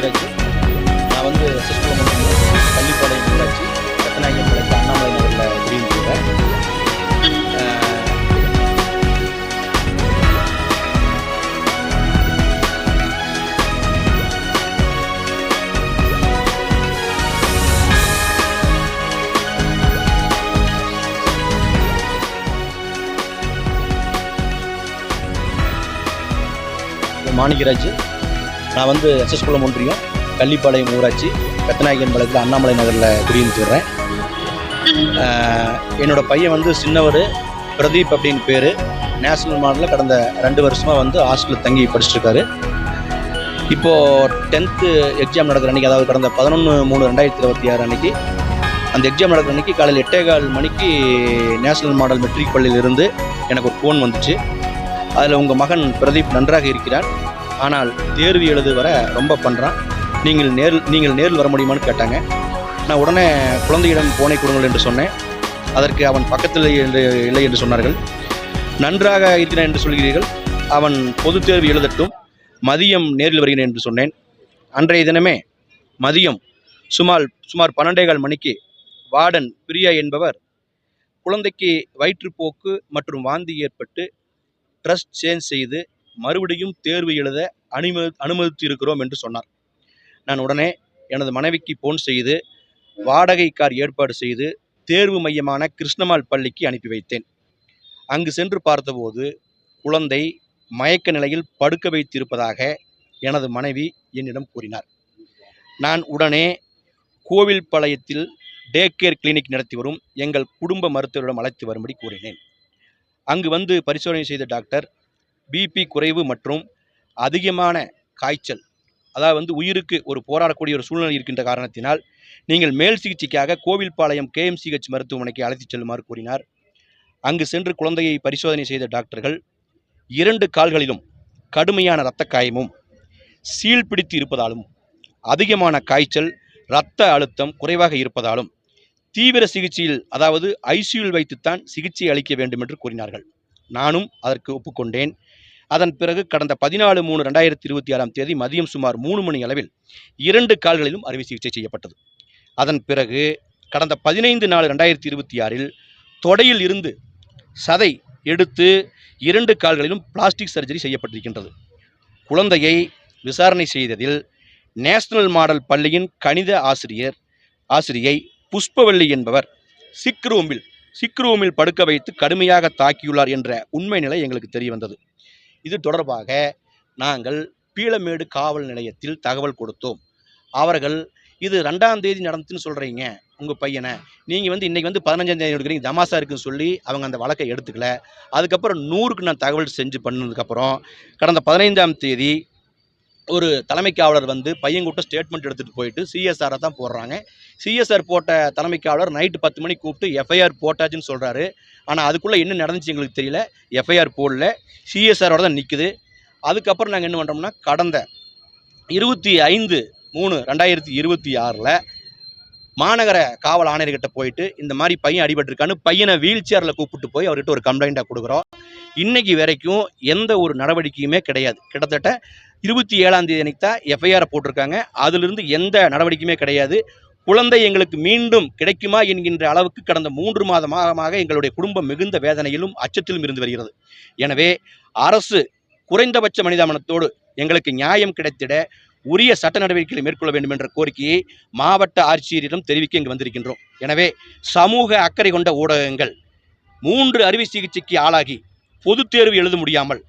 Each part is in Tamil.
மாணிக்கராஜ். நான் வந்து பள்ளிப்பாளையம் ஊராட்சி ரத்னாயகம் பாளையத்தில் அண்ணாமலை நகரில் குடியிருக்கிறேன். மாணிக்கராஜ். நான் வந்து எஸ்எஸ் ஒன்றியம் கள்ளிப்பாளையம் ஊராட்சி ரத்னாயகம் பாளையத்தில் அண்ணாமலை நகரில் குடியிருக்கிறேன். என்னோடய பையன் வந்து சின்னவர் பிரதீப் அப்படின்னு பேர். நேஷனல் மாடலில் கடந்த 2 வருஷமாக வந்து ஹாஸ்டலில் தங்கி படிச்சுட்ருக்காரு. இப்போது 10th எக்ஸாம் நடக்கிற அன்றைக்கி, அதாவது கடந்த 11/3/2026 அன்றைக்கி, அந்த எக்ஸாம் நடக்கிற அன்றைக்கி காலையில் 8:15 மணிக்கு நேஷனல் மாடல் மெட்ரிக் பள்ளியிலிருந்து எனக்கு ஒரு ஃபோன் வந்துச்சு. அதில் உங்கள் மகன் பிரதீப் நன்றாக இருக்கிறான், ஆனால் தேர்வு எழுது வர ரொம்ப பண்ணுறான், நீங்கள் நேரில் வர முடியுமான்னு கேட்டாங்க. நான் உடனே குழந்தையிடம் போனை கொடுங்கள் என்று சொன்னேன். அதற்கு அவன் பக்கத்தில் இல்லை என்று சொன்னார்கள். நன்றாக இருக்கிறான் என்று சொல்கிறீர்கள், அவன் பொது தேர்வு எழுதட்டும், மதியம் நேரில் வருகிறேன் என்று சொன்னேன். அன்றைய தினமே மதியம் சுமார் 12:15 மணிக்கு வார்டன் பிரியா என்பவர் குழந்தைக்கு வயிற்றுப்போக்கு மற்றும் வாந்தி ஏற்பட்டு ட்ரஸ்ட் சேஞ்ச் செய்து மறுபடியும் தேர்வு எழுத அனுமதித்து இருக்கிறோம் என்று சொன்னார். நான் உடனே எனது மனைவிக்கு ஃபோன் செய்து வாடகை கார் ஏற்பாடு செய்து தேர்வு மையமான கிருஷ்ணமால் பள்ளிக்கு அனுப்பி வைத்தேன். அங்கு சென்று பார்த்தபோது குழந்தை மயக்க நிலையில் படுக்க வைத்திருப்பதாக எனது மனைவி என்னிடம் கூறினார். நான் உடனே கோவில்பாளையத்தில் டே கேர் கிளினிக் நடத்தி வரும் எங்கள் குடும்ப மருத்துவரிடம் அழைத்து வரும்படி கூறினேன். அங்கு வந்து பரிசோதனை செய்த டாக்டர் பிபி குறைவு மற்றும் அதிகமான காய்ச்சல், அதாவது வந்து உயிருக்கு ஒரு போராடக்கூடிய ஒரு சூழ்நிலை இருக்கின்ற காரணத்தினால் நீங்கள் மேல் சிகிச்சைக்காக கோவில்பாளையம் KMCH மருத்துவமனைக்கு அழைத்துச் செல்லுமாறு கூறினார். அங்கு சென்று குழந்தையை பரிசோதனை செய்த டாக்டர்கள் 2 கால்களிலும் கடுமையான இரத்த காயமும் சீல் பிடித்து இருப்பதாலும் அதிகமான காய்ச்சல், இரத்த அழுத்தம் குறைவாக இருப்பதாலும் தீவிர சிகிச்சையில், அதாவது ICUவில் வைத்துத்தான் சிகிச்சை அளிக்க வேண்டும் என்று கூறினார்கள். நானும் அதற்கு ஒப்புக்கொண்டேன். அதன் பிறகு கடந்த 14/3/2026 மதியம் சுமார் 3 மணி அளவில் 2 கால்களிலும் அறுவை சிகிச்சை செய்யப்பட்டது. அதன் பிறகு கடந்த 15/4/2026 தொடையில் இருந்து சதை எடுத்து 2 கால்களிலும் பிளாஸ்டிக் சர்ஜரி செய்யப்பட்டிருக்கின்றது. குழந்தையை விசாரணை செய்ததில் நேஷனல் மாடல் பள்ளியின் கணித ஆசிரியை புஷ்பவள்ளி என்பவர் சிக் ரூமில் படுக்க வைத்து கடுமையாக தாக்கியுள்ளார் என்ற உண்மை நிலை எங்களுக்கு தெரிய வந்தது. இது தொடர்பாக நாங்கள் பீளமேடு காவல் நிலையத்தில் தகவல் கொடுத்தோம். அவர்கள் இது 2ஆம் தேதி நடந்துன்னு சொல்கிறீங்க உங்கள் பையனை, நீங்கள் வந்து இன்றைக்கி வந்து 15ஆம் தேதி எடுக்கிறீங்க, தமாசா இருக்குன்னு சொல்லி அவங்க அந்த வழக்கை எடுத்துக்கல. அதுக்கப்புறம் 100க்கு நான் தகவல் செஞ்சு பண்ணதுக்கப்புறம் கடந்த 15ஆம் தேதி ஒரு தலைமை காவலர் வந்து பையன் கூட்ட ஸ்டேட்மெண்ட் எடுத்துகிட்டு போயிட்டு CSR தான் போடுறாங்க. CSR போட்ட தலைமை காவலர் நைட்டு 10 மணிக்கு கூப்பிட்டு FIR போட்டாச்சுன்னு சொல்கிறாரு. ஆனால் அதுக்குள்ளே என்ன நடந்துச்சு எங்களுக்கு தெரியல. FIR போடல, CSRோட தான் நிற்குது. அதுக்கப்புறம் நாங்கள் என்ன பண்ணுறோம்னா, கடந்த 25/3/2026 மாநகர காவல் ஆணையர்கிட்ட போயிட்டு இந்த மாதிரி பையன் அடிபட்டிருக்கான்னு பையனை வீல் சேரில் கூப்பிட்டு போய் அவர்கிட்ட ஒரு கம்ப்ளைண்ட்டாக கொடுக்குறோம். இன்னைக்கு வரைக்கும் எந்த ஒரு நடவடிக்கையுமே கிடையாது. கிட்டத்தட்ட 27ஆம் தேதி அன்னைக்கு தான் FIR போட்டிருக்காங்க. அதிலிருந்து எந்த நடவடிக்கையுமே கிடையாது. குழந்தை எங்களுக்கு மீண்டும் கிடைக்குமா என்கின்ற அளவுக்கு கடந்த 3 மாதமாக எங்களுடைய குடும்பம் மிகுந்த வேதனையிலும் அச்சத்திலும் இருந்து வருகிறது. எனவே அரசு குறைந்தபட்ச மனிதாபனத்தோடு எங்களுக்கு நியாயம் கிடைத்திட உரிய சட்ட நடவடிக்கைகளை மேற்கொள்ள வேண்டும் என்ற கோரிக்கையை மாவட்ட ஆட்சியரிடம் தெரிவிக்க இங்கு வந்திருக்கின்றோம். எனவே சமூக அக்கறை கொண்ட ஊடகங்கள் 3 அறுவை சிகிச்சைக்கு ஆளாகி பொது தேர்வு எழுத முடியாமல்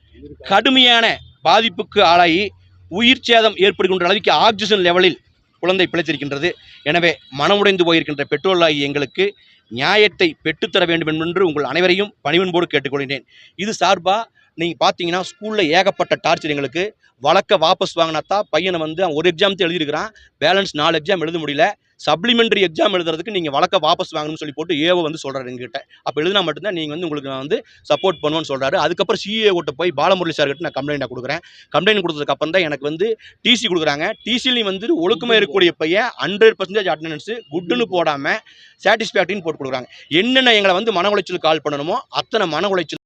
கடுமையான பாதிப்புக்கு ஆளாகி உயிர் சேதம் ஏற்படுகின்ற அளவுக்கு ஆக்சிஜன் லெவலில் குழந்தை பிழைத்திருக்கின்றது. எனவே மனமுடைந்து போயிருக்கின்ற பெற்றோர்களாகி எங்களுக்கு நியாயத்தை பெற்றுத்தர வேண்டும் என்று உங்கள் அனைவரையும் பணிவன்போடு கேட்டுக்கொள்கிறேன். இது சார்பாக நீங்கள் பார்த்தீங்கன்னா ஸ்கூலில் ஏகப்பட்ட டார்ச்சர். எங்களுக்கு வழக்க வாபஸ் வாங்கினாத்தான் பையனை வந்து ஒரு எக்ஸாம் தான் எழுதியிருக்கிறான், பேலன்ஸ் 4 எக்ஸாம் எழுத முடியல. சப்ளிமெண்ட்ரி எக்ஸாம் எழுதுறதுக்கு நீங்கள் வழக்க வாபஸ் வாங்கணும்னு சொல்லி போட்டு ஏவோ வந்து சொல்கிறாரு எங்ககிட்ட. அப்போ எழுதினா மட்டும்தான் நீங்கள் வந்து உங்களுக்கு நான் வந்து சப்போர்ட் பண்ணுவேன்னு சொல்கிறாரு. அதுக்கப்புறம் CA கிட்ட போய் பாலமுரளி சார்கிட்ட நான் கம்ப்ளைண்ட்டாக கொடுக்குறேன். கம்ப்ளைண்ட் கொடுத்ததுக்கப்புறம் தான் எனக்கு வந்து TC கொடுக்குறாங்க. TCலையும் வந்து ஒழுக்கமாக இருக்கக்கூடிய பையன் 100% அட்டண்டன்ஸு குட்டுன்னு போடாமல் சாட்டிஸ்ஃபேக்டரின்னு போட்டு கொடுக்குறாங்க. என்னென்ன எங்களை வந்து மன உளைச்சலுக்கு கால் பண்ணணுமோ அத்தனை மன உளைச்சல்